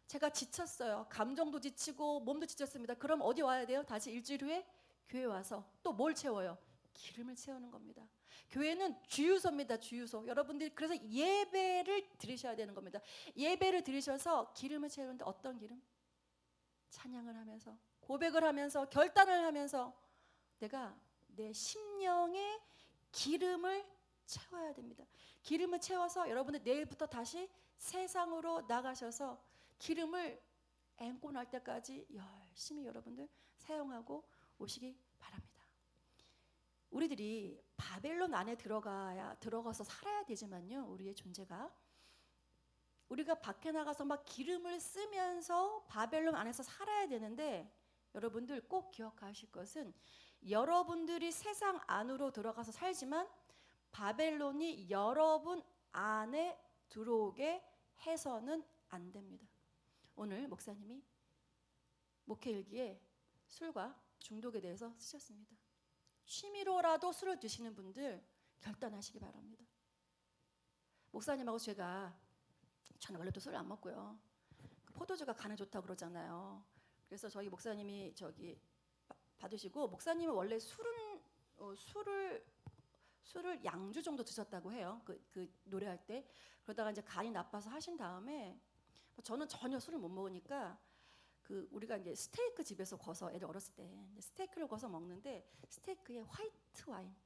제가 지쳤어요. 감정도 지치고 몸도 지쳤습니다. 그럼 어디 와야 돼요? 다시 일주일 후에 교회 와서 또 뭘 채워요? 기름을 채우는 겁니다. 교회는 주유소입니다. 주유소. 여러분들이 그래서 예배를 드리셔야 되는 겁니다. 예배를 드리셔서 기름을 채우는데 어떤 기름? 찬양을 하면서, 고백을 하면서, 결단을 하면서 내가 내 심령에 기름을 채워야 됩니다. 기름을 채워서 여러분들 내일부터 다시 세상으로 나가셔서 기름을 앵꼬 날 때까지 열심히 여러분들 사용하고 오시기 바랍니다. 우리들이 바벨론 안에 들어가서 살아야 되지만요, 우리의 존재가 우리가 밖에 나가서 막 기름을 쓰면서 바벨론 안에서 살아야 되는데, 여러분들 꼭 기억하실 것은 여러분들이 세상 안으로 들어가서 살지만 바벨론이 여러분 안에 들어오게 해서는 안 됩니다. 오늘 목사님이 목회 일기에 술과 중독에 대해서 쓰셨습니다. 취미로라도 술을 드시는 분들 결단하시기 바랍니다. 목사님하고 저는 원래 또 술을 안 먹고요. 포도주가 간에 좋다고 그러잖아요. 그래서 저희 목사님이 받으시고, 목사님은 원래 술을 양주 정도 드셨다고 해요. 그 노래할 때. 그러다가 이제 간이 나빠서 하신 다음에, 저는 전혀 술을 못 먹으니까 우리가 이제 스테이크 집에서 거서, 애들 어렸을 때 스테이크를 거서 먹는데, 스테이크에 화이트 와인,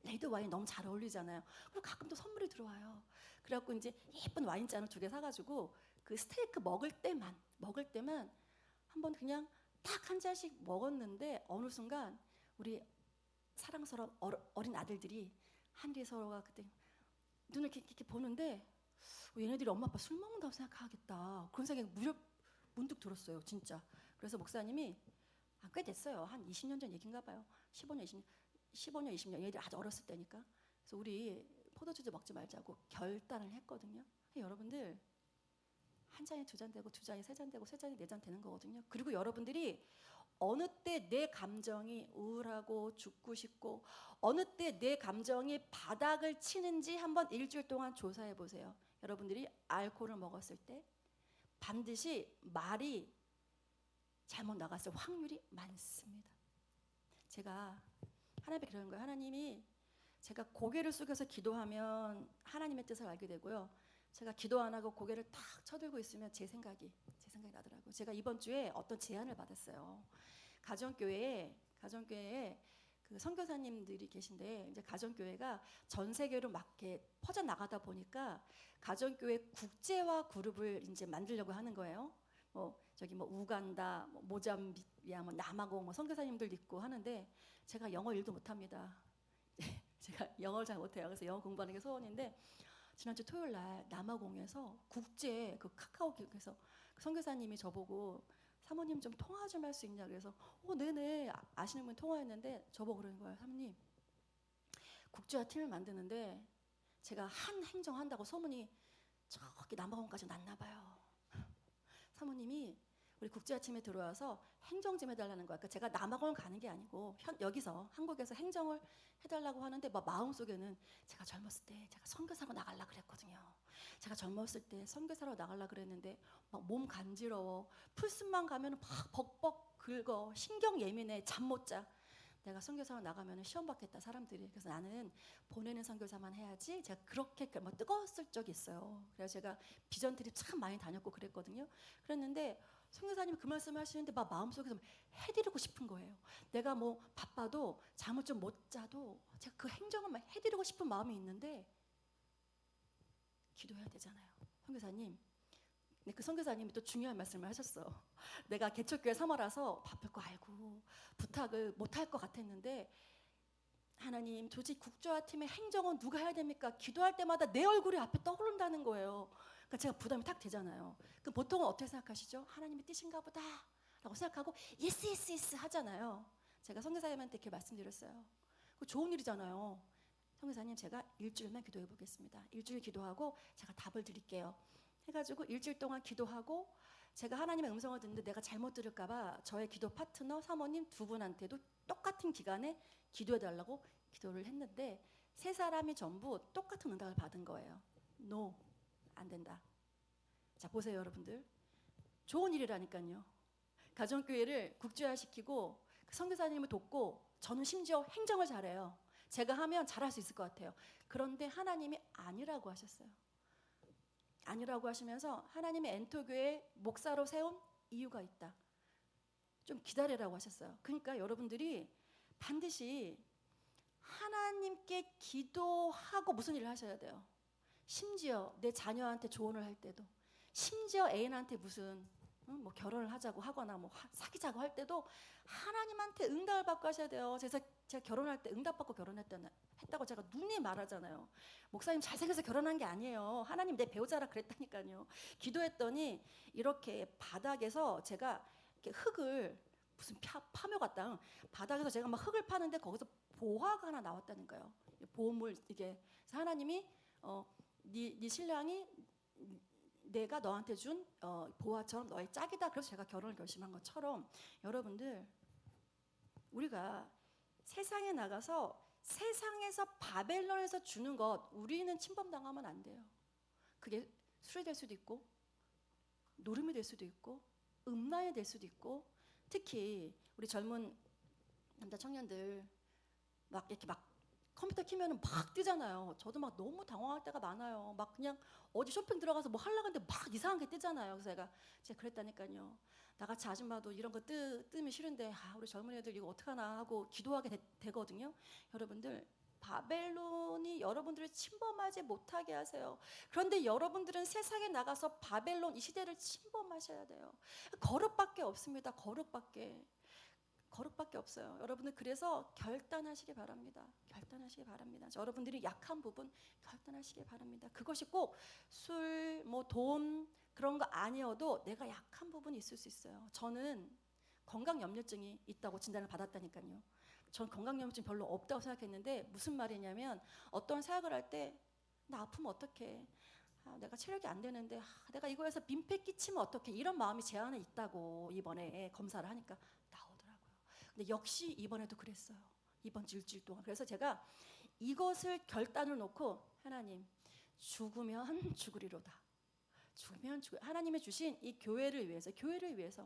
레드 와인 너무 잘 어울리잖아요. 그리고 가끔 또 선물이 들어와요. 그래갖고 이제 예쁜 와인잔을 2개 사가지고 그 스테이크 먹을 때만 한번 그냥 딱 한 잔씩 먹었는데, 어느 순간 우리 사랑스러운 어린 아들들이 한리 서로가 그때 눈을 이렇게 보는데, 얘네들이 엄마 아빠 술 먹는다고 생각하겠다, 그런 생각이 문득 들었어요, 진짜. 그래서 목사님이 꽤 됐어요. 한 20년 전 얘기인가 봐요. 15년 20년. 얘네들이 아주 어렸을 때니까. 그래서 우리 포도주도 먹지 말자고 결단을 했거든요. 여러분들, 한 잔이 2잔 되고, 2잔이 3잔 되고, 3잔이 4잔 되는 거거든요. 그리고 여러분들이 어느 때 내 감정이 우울하고 죽고 싶고, 어느 때 내 감정이 바닥을 치는지 한번 일주일 동안 조사해 보세요. 여러분들이 알코올을 먹었을 때 반드시 말이 잘못 나갔을 확률이 많습니다. 제가 하나님께 그러는 거예요. 하나님이, 제가 고개를 숙여서 기도하면 하나님의 뜻을 알게 되고요, 제가 기도 안 하고 고개를 탁 쳐들고 있으면 제 생각이 나더라고요. 제가 이번 주에 어떤 제안을 받았어요. 가정교회에 그 선교사님들이 계신데, 이제 가정교회가 전 세계로 막 이렇게 퍼져 나가다 보니까 가정교회 국제화 그룹을 이제 만들려고 하는 거예요. 우간다, 모잠비크야, 남아공 선교사님들 있고 하는데, 제가 영어 일도 못합니다. 제가 영어를 잘 못해요. 그래서 영어 공부하는 게 소원인데, 지난주 토요일 날 남아공에서 국제 카카오톡에서 선교사님이 저보고, 사모님 좀 통화 좀 할 수 있냐, 그래서 네네, 아시는 분 통화했는데 저보고 그러는 거예요. 사모님, 국제화 팀을 만드는데 제가 한 행정한다고 소문이 저기 남아공까지 났나 봐요. 사모님이 우리 국제화팀에 들어와서 행정 좀 해달라는 거야. 그러니까 제가 남아공을 가는 게 아니고 여기서 한국에서 행정을 해달라고 하는데, 마음속에는 제가 젊었을 때 제가 선교사로 나가려고 그랬거든요. 제가 젊었을 때 선교사로 나가려고 그랬는데 막 몸 간지러워, 풀숲만 가면 막 벅벅 긁어, 신경 예민해, 잠 못 자. 내가 선교사로 나가면 시험 받겠다, 사람들이. 그래서 나는 보내는 선교사만 해야지. 제가 그렇게 뜨거웠을 적이 있어요. 그래서 제가 비전 트립 참 많이 다녔고 그랬거든요. 그랬는데 선교사님이 그 말씀을 하시는데 막 마음속에서 해드리고 싶은 거예요. 내가 바빠도 잠을 좀 못 자도 제가 그 행정을 막 해드리고 싶은 마음이 있는데, 기도해야 되잖아요. 선교사님. 근데 그 선교사님이 또 중요한 말씀을 하셨어. 내가 개척교회 사모라서 바쁠 거 알고 부탁을 못할 것 같았는데, 하나님, 도대체 국제화팀의 행정은 누가 해야 됩니까? 기도할 때마다 내 얼굴이 앞에 떠오른다는 거예요. 그러니까 제가 부담이 탁 되잖아요. 그럼 보통은 어떻게 생각하시죠? 하나님의 뜻인가 보다 라고 생각하고 예스 하잖아요. 제가 선교사님한테 이렇게 말씀드렸어요. 그 좋은 일이잖아요. 선교사님, 제가 일주일만 기도해 보겠습니다. 일주일 기도하고 제가 답을 드릴게요 해가지고 일주일 동안 기도하고, 제가 하나님의 음성을 듣는데 내가 잘못 들을까 봐 저의 기도 파트너 사모님 2분한테도 똑같은 기간에 기도해달라고 기도를 했는데, 3사람이 전부 똑같은 응답을 받은 거예요. No, 안 된다. 자, 보세요 여러분들, 좋은 일이라니까요. 가정교회를 국제화시키고 선교사님을 돕고, 저는 심지어 행정을 잘해요. 제가 하면 잘할 수 있을 것 같아요. 그런데 하나님이 아니라고 하셨어요. 아니라고 하시면서 하나님이 엔토교회 목사로 세운 이유가 있다, 좀 기다리라고 하셨어요. 그러니까 여러분들이 반드시 하나님께 기도하고 무슨 일을 하셔야 돼요. 심지어 내 자녀한테 조언을 할 때도, 심지어 애인한테 무슨 결혼을 하자고 하거나 사귀자고 할 때도 하나님한테 응답을 받고 하셔야 돼요. 그래서 제가 결혼할 때 응답받고 했다고 제가 눈에 말하잖아요. 목사님 잘생겨서 결혼한 게 아니에요. 하나님 내 배우자라 그랬다니까요. 기도했더니 이렇게 바닥에서 제가 이렇게 흙을, 무슨 파묘 같다, 바닥에서 제가 막 흙을 파는데 거기서 보화가 하나 나왔다는 거예요. 보물, 이게. 그래서 하나님이 네 신랑이 내가 너한테 준 보화처럼 너의 짝이다. 그래서 제가 결혼을 결심한 것처럼 여러분들 우리가 세상에 나가서 세상에서 바벨론에서 주는 것 우리는 침범당하면 안 돼요. 그게 술이 될 수도 있고 노름이 될 수도 있고 음란이 될 수도 있고 특히 우리 젊은 남자 청년들 막 이렇게 막 컴퓨터 키면은 막 뜨잖아요. 저도 막 너무 당황할 때가 많아요. 막 그냥 어디 쇼핑 들어가서 뭐 하려고 하는데 막 이상한 게 뜨잖아요. 그래서 제가 그랬다니까요. 나같이 아줌마도 이런 거 뜨면 싫은데 우리 젊은 애들 이거 어떡하나 하고 기도하게 되거든요. 여러분들 바벨론이 여러분들을 침범하지 못하게 하세요. 그런데 여러분들은 세상에 나가서 바벨론 이 시대를 침범하셔야 돼요. 거룩밖에 없습니다. 거룩밖에 없어요. 여러분들 그래서 결단하시기 바랍니다. 결단하시기 바랍니다. 여러분들이 약한 부분 결단하시기 바랍니다. 그것이 꼭 술, 뭐 돈 그런 거 아니어도 내가 약한 부분이 있을 수 있어요. 저는 건강염려증이 있다고 진단을 받았다니까요. 전 건강염려증 별로 없다고 생각했는데 무슨 말이냐면 어떤 사역을 할 때 나 아프면 어떡해. 내가 체력이 안 되는데 내가 이거에서 민폐 끼치면 어떡해. 이런 마음이 제 안에 있다고 이번에 검사를 하니까 나오더라고요. 근데 역시 이번에도 그랬어요. 이번 일주일 동안. 그래서 제가 이것을 결단을 놓고 하나님 죽으면 죽으리로다. 죽으면 하나님이 주신 이 교회를 위해서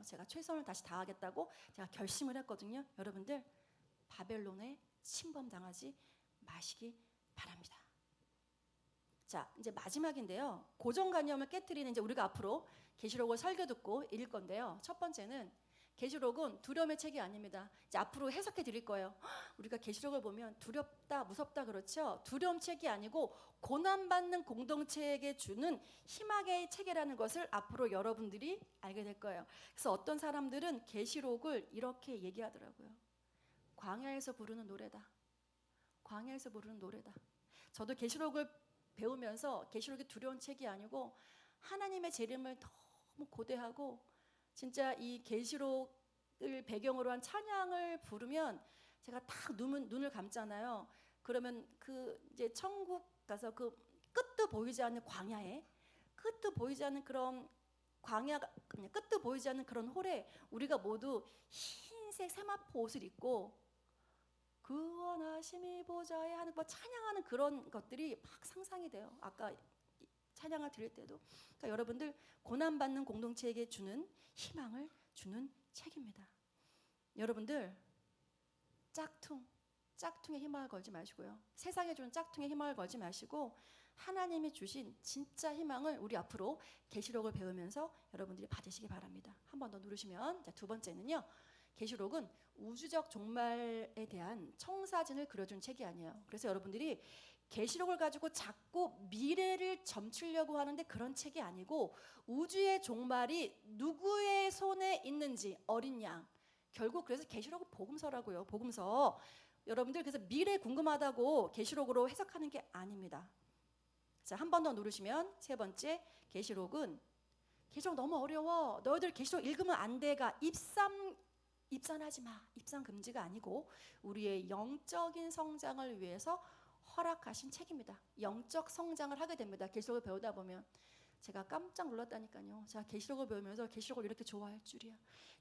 제가 최선을 다시 다하겠다고 제가 결심을 했거든요. 여러분들 바벨론에 침범당하지 마시기 바랍니다. 자, 이제 마지막인데요. 고정관념을 깨트리는 이제 우리가 앞으로 계시록을 설교 듣고 읽을 건데요. 첫 번째는 계시록은 두려움의 책이 아닙니다. 이제 앞으로 해석해 드릴 거예요. 우리가 계시록을 보면 두렵다, 무섭다 그렇죠. 두려움 책이 아니고 고난받는 공동체에게 주는 희망의 책이라는 것을 앞으로 여러분들이 알게 될 거예요. 그래서 어떤 사람들은 계시록을 이렇게 얘기하더라고요. 광야에서 부르는 노래다. 광야에서 부르는 노래다. 저도 계시록을 배우면서 계시록이 두려운 책이 아니고 하나님의 재림을 너무 고대하고 진짜 이 계시록을 배경으로 한 찬양을 부르면 제가 딱 눈을 감잖아요. 그러면 그 이제 천국 가서 그 끝도 보이지 않는 광야에 끝도 보이지 않는 그런 광야가 그냥 끝도 보이지 않는 그런 홀에 우리가 모두 흰색 세마포 옷을 입고 구원하심이 보좌에 하는 뭐 찬양하는 그런 것들이 막 상상이 돼요. 아까 찬양을 드릴 때도 그러니까 여러분들 고난받는 공동체에게 주는 희망을 주는 책입니다. 여러분들 짝퉁에 희망을 걸지 마시고요. 세상에 주는 짝퉁에 희망을 걸지 마시고 하나님이 주신 진짜 희망을 우리 앞으로 계시록을 배우면서 여러분들이 받으시기 바랍니다. 한 번 더 누르시면 자, 두 번째는요. 계시록은 우주적 종말에 대한 청사진을 그려준 책이 아니에요. 그래서 여러분들이 계시록을 가지고 자꾸 미래를 점치려고 하는데 그런 책이 아니고 우주의 종말이 누구의 손에 있는지 어린 양. 결국 그래서 계시록은 복음서라고요. 복음서. 여러분들 그래서 미래 궁금하다고 계시록으로 해석하는 게 아닙니다. 자, 한 번 더 누르시면 세 번째 계시록은 계시록 너무 어려워. 너희들 계시록 읽으면 안 돼가 입산하지 마. 입산 금지가 아니고 우리의 영적인 성장을 위해서 허락하신 책입니다. 영적 성장을 하게 됩니다. 계시록을 배우다 보면 제가 깜짝 놀랐다니까요. 제가 계시록을 배우면서 계시록을 이렇게 좋아할 줄이야.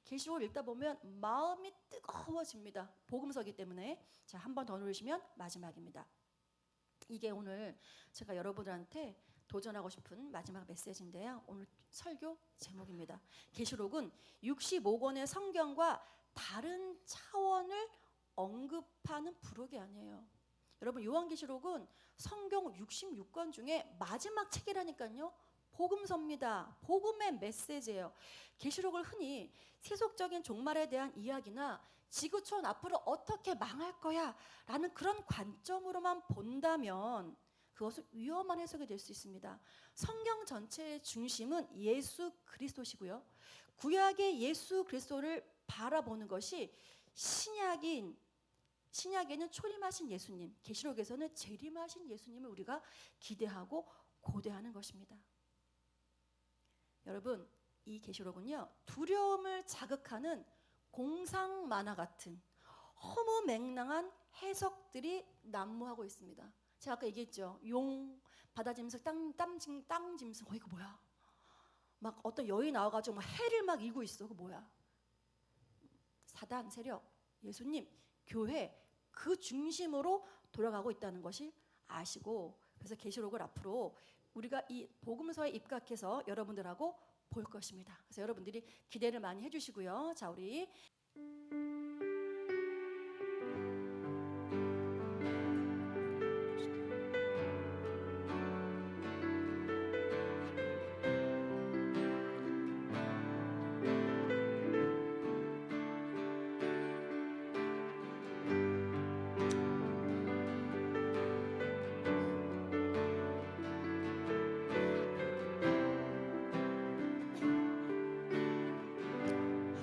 계시록을 읽다 보면 마음이 뜨거워집니다. 복음서기 때문에. 자, 한 번 더 누르시면 마지막입니다. 이게 오늘 제가 여러분들한테 도전하고 싶은 마지막 메시지인데요. 오늘 설교 제목입니다. 계시록은 65권의 성경과 다른 차원을 언급하는 부록이 아니에요. 여러분 요한계시록은 성경 66권 중에 마지막 책이라니까요. 복음서입니다. 복음의 메시지예요. 계시록을 흔히 세속적인 종말에 대한 이야기나 지구촌 앞으로 어떻게 망할 거야 라는 그런 관점으로만 본다면 그것은 위험한 해석이 될 수 있습니다. 성경 전체의 중심은 예수 그리스도시고요. 구약의 예수 그리스도를 바라보는 것이 신약에는 초림하신 예수님, 계시록에서는 재림하신 예수님을 우리가 기대하고 고대하는 것입니다. 여러분, 이 계시록은요. 두려움을 자극하는 공상 만화 같은 허무맹랑한 해석들이 난무하고 있습니다. 제가 아까 얘기했죠. 용, 바다 짐승, 땅 짐승. 이거 뭐야? 막 어떤 여인이 나와가지고 막 해를 막 이고 있어. 그 뭐야? 사단 세력, 예수님, 교회 그 중심으로 돌아가고 있다는 것이 아시고, 그래서 계시록을 앞으로 우리가 이 복음서에 입각해서 여러분들하고 볼 것입니다. 그래서 여러분들이 기대를 많이 해주시고요. 자, 우리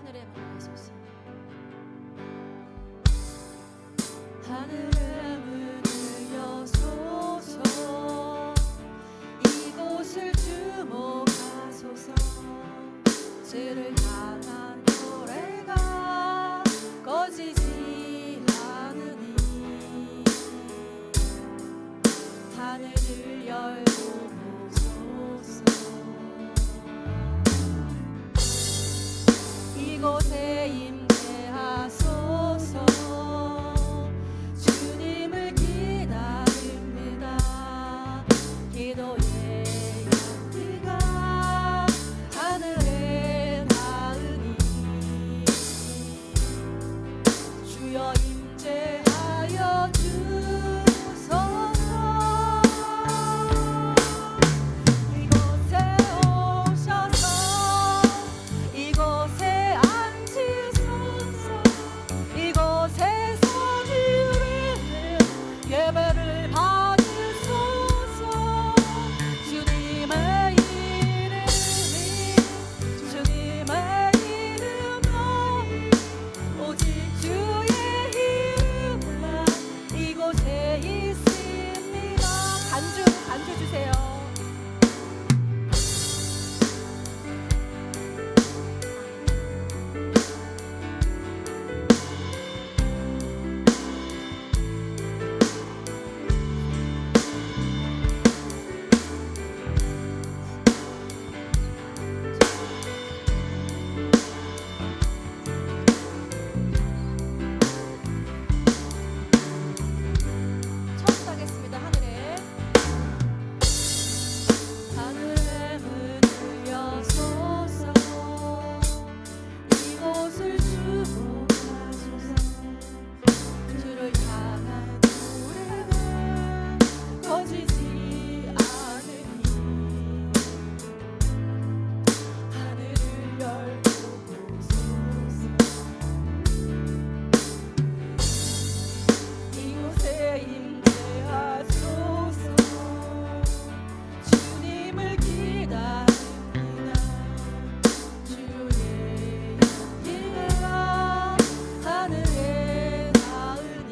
하늘의 문을 여소서. 하늘의 문을 여소서. 이곳을 주목하소서. 주를 향한 노래가 꺼지지 않으니 하늘을 열고 보소서. 이곳에 임재하소서. 주님을 기다립니다. 기도의 향기가 하늘에 닿으니 주여 임재하여 주소서. 이곳에 오셔서 이곳에 앉으소서. 이곳에서 드리는 예배를 받으소서. 주님의 이름이 주님의 이름만 오직 주의 이름만 이곳에 있습니다. 간주 주세요. 처음 하겠습니다. 하늘의 문을 여소서. 이곳을 주목하소서. 주를 향한 노래가 꺼지지 않으니 하늘을 열고 보소서. 이곳에 임재하소서. 주님을 기다립니다. 주의 향기가 하늘에 닿으니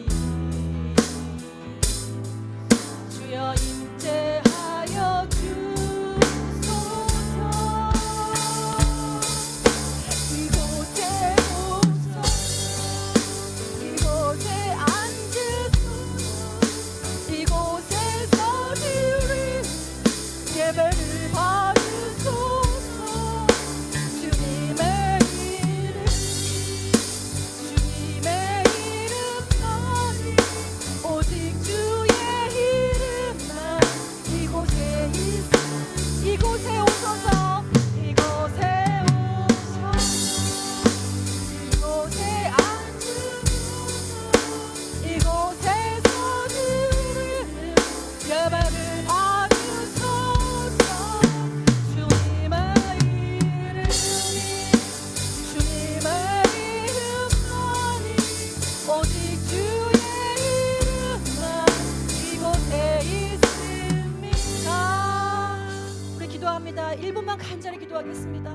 주여 임재하여 주소서. 이곳에 오소서. 이곳에 앉으소서. 이곳에서 드리는 예배를 받으소서. 주님의 이름만이 오직 주의 이름만 이곳에 이곳에 오소서. 이곳에 오소서. 이곳에 앉으소서. 이곳에서 드리는 예배를 받으소서. 주님의 이름만이 오직 주의 이름만 이곳에 있습니다. 우리 기도합니다. 1분만 간절히 기도하겠습니다.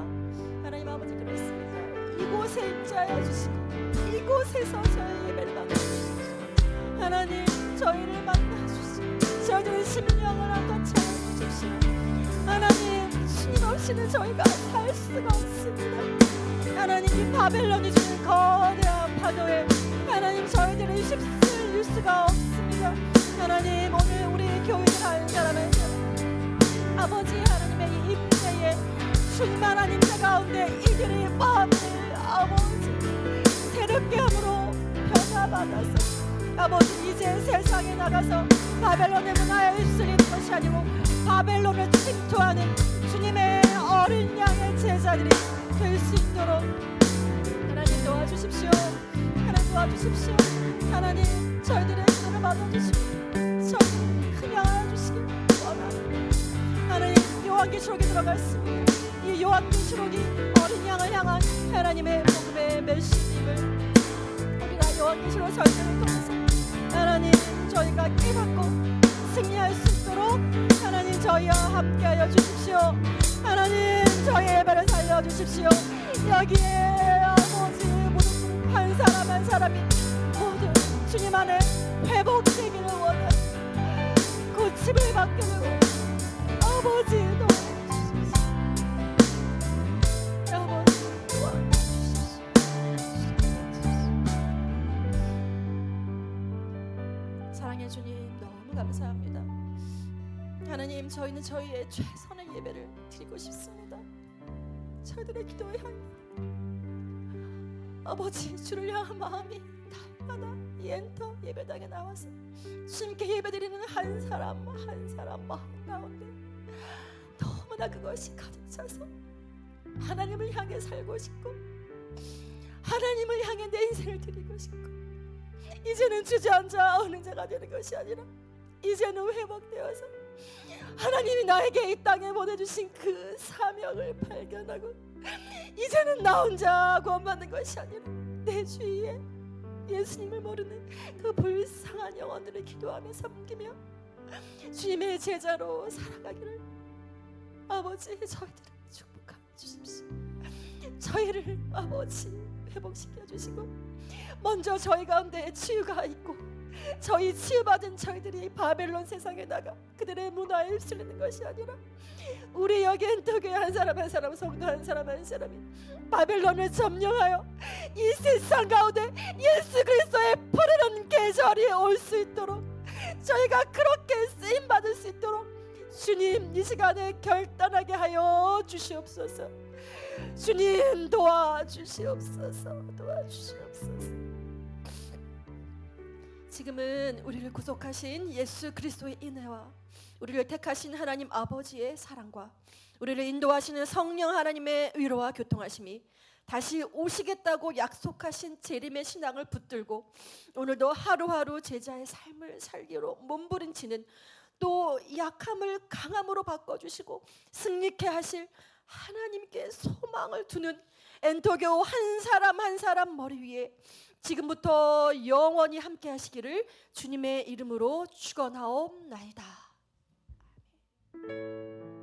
하나님 아버지, 그렇습니다. 이곳에 임재하여 주시고 이곳에서 저희 예배를 받아주시고 하나님 저희를 만나주시고 저희들의 심령을 한껏 채워주십시오. 하나님 주님 없이는 저희가 살 수가 없습니다. 하나님 이 바벨론이 주는 거대한 파도에 하나님 저희들을 휩쓸릴 수가 없습니다. 하나님 오늘 우리 교회를 할 사람은 아버지 하나님의 이 임재에 주님 하나님 제 가운데 이들의 마음을 아버지 새롭게 함으로 변화받아서 아버지 이제 세상에 나가서 바벨론의 문화에 휩쓸리는 것이 아니고 바벨론을 침투하는 주님의 어린 양의 제자들이 될 수 있도록 하나님 도와주십시오. 하나님 도와주십시오. 하나님 저희들의 기도를 받아주시고 저희를 큰 양을 주시길 원합니다. 하나님 요한계시록에 들어갔습니다. 이 요한계시록이 어린 양을 향한 하나님의 복음의 메시지를 우리가 요한계시록 설명을 통해서 하나님 저희가 깨닫고 승리할 수 있도록 하나님 저희와 함께하여 주십시오. 하나님 저희 예배를 살려주십시오. 여기에 아버지 모든 한 사람 한 사람이 모두 주님 안에 회복되기를 원하는 고침을 받게 되고 아버지 도와주십시오. 아버지 도와주십시오. 사랑의 주님 너무 감사합니다. 하나님 저희는 저희의 최선의 예배를 드리고 싶습니다. 저희들의 기도에 향해 아버지 주를 향한 마음이 날마다 이 엔터 예배당에 나와서 주님께 예배드리는 한 사람 한 사람 마음 가운데 너무나 그것이 가득 차서 하나님을 향해 살고 싶고 하나님을 향해 내 인생을 드리고 싶고 이제는 주저앉아 어느 자가 되는 것이 아니라 이제는 회복되어서 하나님이 나에게 이 땅에 보내주신 그 사명을 발견하고 이제는 나 혼자 구원받는 것이 아니라 내 주위에 예수님을 모르는 그 불쌍한 영혼들을 기도하며 섬기며 주님의 제자로 살아가기를 아버지 저희들을 축복하여 주십시오. 저희를 아버지 회복시켜 주시고 먼저 저희 가운데 치유가 있고 저희 치유받은 저희들이 바벨론 세상에 나가 그들의 문화에 휩쓸리는 것이 아니라 우리 여기 엔터교회 한 사람 한 사람 성도 한 사람 한 사람이 바벨론을 점령하여 이 세상 가운데 예수 그리스도의 푸르른 계절이 올 수 있도록 저희가 그렇게 쓰임받을 수 있도록 주님 이 시간에 결단하게 하여 주시옵소서. 주님 도와주시옵소서. 도와주시옵소서. 지금은 우리를 구속하신 예수 그리스도의 은혜와 우리를 택하신 하나님 아버지의 사랑과 우리를 인도하시는 성령 하나님의 위로와 교통하심이 다시 오시겠다고 약속하신 재림의 신앙을 붙들고 오늘도 하루하루 제자의 삶을 살기로 몸부림치는 또 약함을 강함으로 바꿔주시고 승리케 하실 하나님께 소망을 두는 엔터교 한 사람 한 사람 머리 위에 지금부터 영원히 함께 하시기를 주님의 이름으로 축원하옵나이다. 아멘.